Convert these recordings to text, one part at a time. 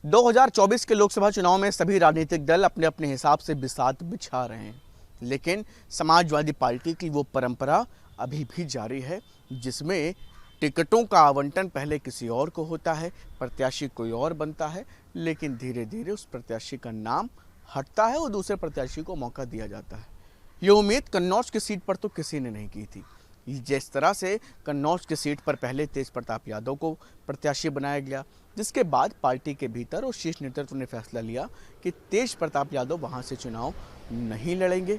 2024 के लोकसभा चुनाव में सभी राजनीतिक दल अपने अपने हिसाब से बिसात बिछा रहे हैं, लेकिन समाजवादी पार्टी की वो परंपरा अभी भी जारी है जिसमें टिकटों का आवंटन पहले किसी और को होता है, प्रत्याशी कोई और बनता है, लेकिन धीरे धीरे उस प्रत्याशी का नाम हटता है और दूसरे प्रत्याशी को मौका दिया जाता है। ये उम्मीद कन्नौज की सीट पर तो किसी ने नहीं की थी। जिस तरह से कन्नौज की सीट पर पहले तेज प्रताप यादव को प्रत्याशी बनाया गया, जिसके बाद पार्टी के भीतर और शीर्ष नेतृत्व ने फैसला लिया कि तेज प्रताप यादव वहां से चुनाव नहीं लड़ेंगे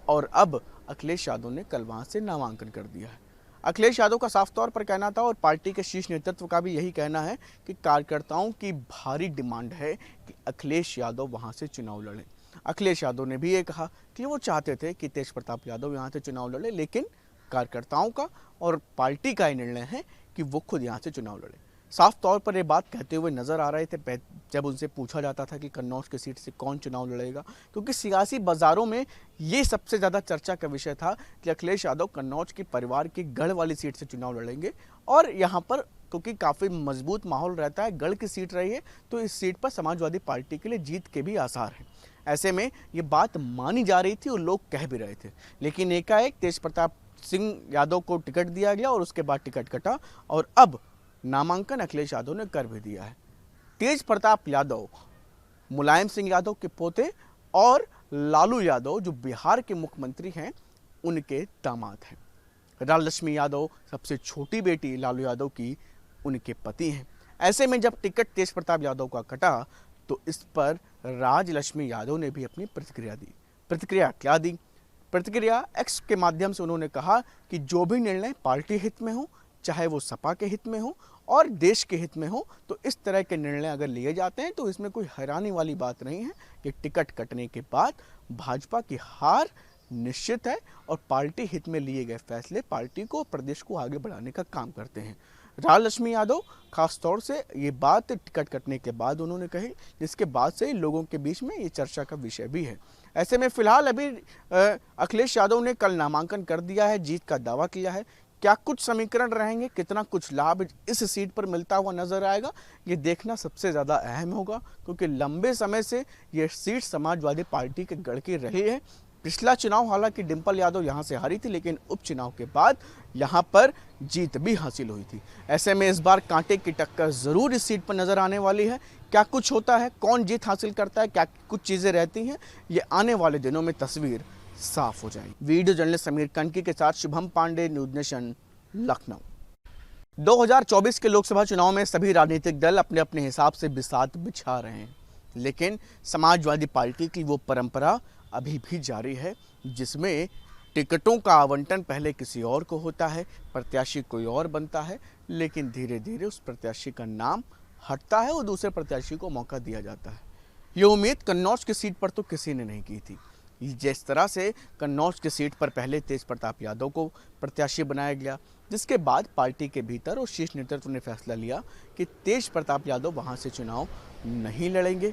और अब अखिलेश यादव ने कल वहां से नामांकन कर दिया है। अखिलेश यादव का साफ तौर पर कहना था और पार्टी के शीर्ष नेतृत्व का भी यही कहना है कि कार्यकर्ताओं की भारी डिमांड है कि अखिलेश यादव वहां से चुनाव लड़ें। अखिलेश यादव ने भी ये कहा कि वो चाहते थे कि तेज प्रताप यादव यहाँ से चुनाव लड़े, लेकिन कार्यकर्ताओं का और पार्टी का ये निर्णय है कि वो खुद यहाँ से चुनाव लड़े। साफ तौर पर ये बात कहते हुए नजर आ रहे थे जब उनसे पूछा जाता था कि कन्नौज की सीट से कौन चुनाव लड़ेगा, क्योंकि सियासी बाजारों में ये सबसे ज़्यादा चर्चा का विषय था कि अखिलेश यादव कन्नौज की परिवार की गढ़ वाली सीट से चुनाव लड़ेंगे और यहाँ पर क्योंकि काफ़ी मजबूत माहौल रहता है, गढ़ की सीट रही है, तो इस सीट पर समाजवादी पार्टी के लिए जीत के भी आसार हैं। ऐसे में ये बात मानी जा रही थी और लोग कह भी रहे थे, लेकिन एकाएक तेज प्रताप सिंह यादव को टिकट दिया गया और उसके बाद टिकट कटा और अब नामांकन अखिलेश यादव ने कर भी दिया है। तेज प्रताप यादव मुलायम सिंह यादव के पोते और लालू यादव जो बिहार के मुख्यमंत्री हैं उनके दामाद हैं। राजलक्ष्मी यादव सबसे छोटी बेटी लालू यादव की उनके पति हैं। ऐसे में जब टिकट तेज प्रताप यादव का कटा तो इस पर राजलक्ष्मी यादव ने भी अपनी प्रतिक्रिया दी। प्रतिक्रिया क्या दी? प्रतिक्रिया एक्स के माध्यम से उन्होंने कहा कि जो भी निर्णय पार्टी हित में हो, चाहे वो सपा के हित में हो और देश के हित में हो, तो इस तरह के निर्णय अगर लिए जाते हैं तो इसमें कोई हैरानी वाली बात नहीं है कि टिकट कटने के बाद भाजपा की हार निश्चित है और पार्टी हित में लिए गए फैसले पार्टी को, प्रदेश को आगे बढ़ाने का काम करते हैं। राजलक्ष्मी यादव खास तौर से ये बात टिकट कटने के बाद उन्होंने कही, जिसके बाद से ही लोगों के बीच में ये चर्चा का विषय भी है। ऐसे में फिलहाल अभी अखिलेश यादव ने कल नामांकन कर दिया है, जीत का दावा किया है। क्या कुछ समीकरण रहेंगे, कितना कुछ लाभ इस सीट पर मिलता हुआ नजर आएगा, ये देखना सबसे ज़्यादा अहम होगा, क्योंकि लंबे समय से ये सीट समाजवादी पार्टी के गढ़ की रही है। पिछला चुनाव हालांकि डिंपल यादव यहाँ से हारी थी, लेकिन उपचुनाव के बाद यहाँ पर जीत भी हासिल हुई थी। ऐसे में इस बार कांटे की टक्कर ज़रूर इस सीट पर नज़र आने वाली है। क्या कुछ होता है, कौन जीत हासिल करता है, क्या कुछ चीज़ें रहती हैं, ये आने वाले दिनों में तस्वीर साफ हो जाएगी। वीडियो जर्नलिस्ट समीर कनकी के साथ शुभम पांडे, न्यूज़ नेशन, लखनऊ। 2024 के लोकसभा चुनाव में सभी राजनीतिक दल अपने अपने हिसाब से बिसात बिछा रहे हैं, लेकिन समाजवादी पार्टी की वो परंपरा अभी भी जारी है जिसमें टिकटों का आवंटन पहले किसी और को होता है, प्रत्याशी कोई और बनता है, लेकिन धीरे धीरे उस प्रत्याशी का नाम हटता है और दूसरे प्रत्याशी को मौका दिया जाता है। ये उम्मीद कन्नौज की सीट पर तो किसी ने नहीं की थी। जिस तरह से कन्नौज की सीट पर पहले तेज प्रताप यादव को प्रत्याशी बनाया गया, जिसके बाद पार्टी के भीतर और शीर्ष नेतृत्व ने फैसला लिया कि तेज प्रताप यादव वहां से चुनाव नहीं लड़ेंगे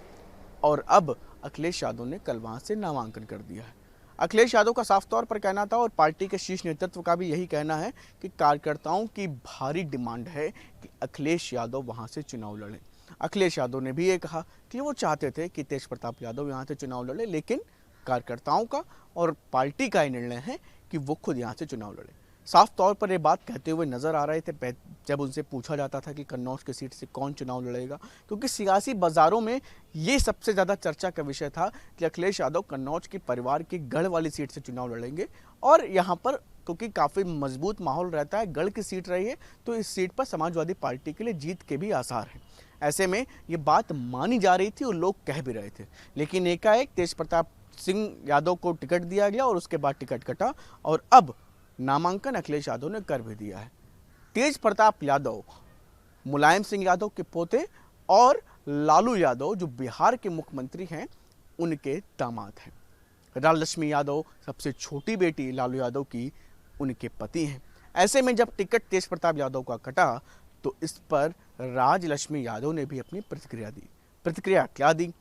और अब अखिलेश यादव ने कल वहां से नामांकन कर दिया है। अखिलेश यादव का साफ तौर पर कहना था और पार्टी के शीर्ष नेतृत्व का भी यही कहना है कि कार्यकर्ताओं की भारी डिमांड है कि अखिलेश यादव वहां से चुनाव लड़ें। अखिलेश यादव ने भी ये कहा कि वो चाहते थे कि तेज प्रताप यादव यहाँ से चुनाव लड़े, लेकिन कार्यकर्ताओं का और पार्टी का ये निर्णय है कि वो खुद यहाँ से चुनाव लड़े। साफ तौर पर ये बात कहते हुए नजर आ रहे थे जब उनसे पूछा जाता था कि कन्नौज की सीट से कौन चुनाव लड़ेगा, क्योंकि सियासी बाजारों में ये सबसे ज़्यादा चर्चा का विषय था कि अखिलेश यादव कन्नौज की परिवार की गढ़ वाली सीट से चुनाव लड़ेंगे और यहाँ पर क्योंकि काफ़ी मजबूत माहौल रहता है, गढ़ की सीट रही है, तो इस सीट पर समाजवादी पार्टी के लिए जीत के भी आसार हैं। ऐसे में ये बात मानी जा रही थी और लोग कह भी रहे थे, लेकिन एकाएक तेज प्रताप सिंह यादव को टिकट दिया गया और उसके बाद टिकट कटा और अब नामांकन अखिलेश यादव ने कर भी दिया है। तेज प्रताप यादव मुलायम सिंह यादव के पोते और लालू यादव जो बिहार के मुख्यमंत्री हैं उनके दामाद हैं। राजलक्ष्मी यादव सबसे छोटी बेटी लालू यादव की उनके पति हैं। ऐसे में जब टिकट तेज प्रताप यादव का कटा तो इस पर राजलक्ष्मी यादव ने भी अपनी प्रतिक्रिया दी। प्रतिक्रिया क्या दी?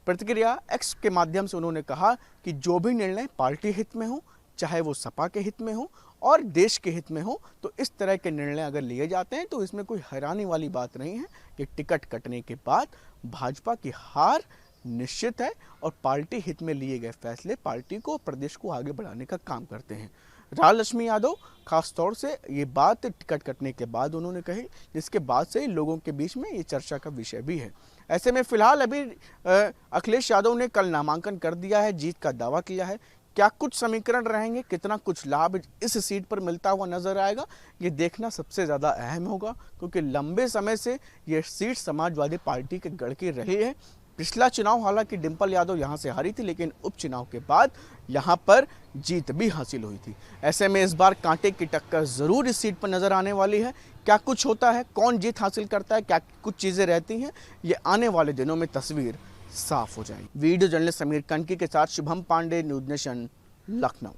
प्रतिक्रिया एक्स के माध्यम से उन्होंने कहा कि जो भी निर्णय पार्टी हित में हो, चाहे वो सपा के हित में हो और देश के हित में हो, तो इस तरह के निर्णय अगर लिए जाते हैं तो इसमें कोई हैरानी वाली बात नहीं है कि टिकट कटने के बाद भाजपा की हार निश्चित है और पार्टी हित में लिए गए फैसले पार्टी को, प्रदेश को आगे बढ़ाने का काम करते हैं। राजलक्ष्मी यादव खास तौर से ये बात टिकट कटने के बाद उन्होंने कही, जिसके बाद से लोगों के बीच में ये चर्चा का विषय भी है। ऐसे में फिलहाल अभी अखिलेश यादव ने कल नामांकन कर दिया है, जीत का दावा किया है। क्या कुछ समीकरण रहेंगे, कितना कुछ लाभ इस सीट पर मिलता हुआ नजर आएगा, ये देखना सबसे ज़्यादा अहम होगा, क्योंकि लंबे समय से ये सीट समाजवादी पार्टी के गढ़ की रही है। पिछला चुनाव हालांकि डिंपल यादव यहां से हारी थी, लेकिन उपचुनाव के बाद यहां पर जीत भी हासिल हुई थी। ऐसे में इस बार कांटे की टक्कर जरूर इस सीट पर नजर आने वाली है। क्या कुछ होता है, कौन जीत हासिल करता है, क्या कुछ चीजें रहती हैं, ये आने वाले दिनों में तस्वीर साफ हो जाएगी। वीडियो जर्नलिस्ट समीर कनकी के साथ शुभम पांडे, न्यूज़ नेशन, लखनऊ।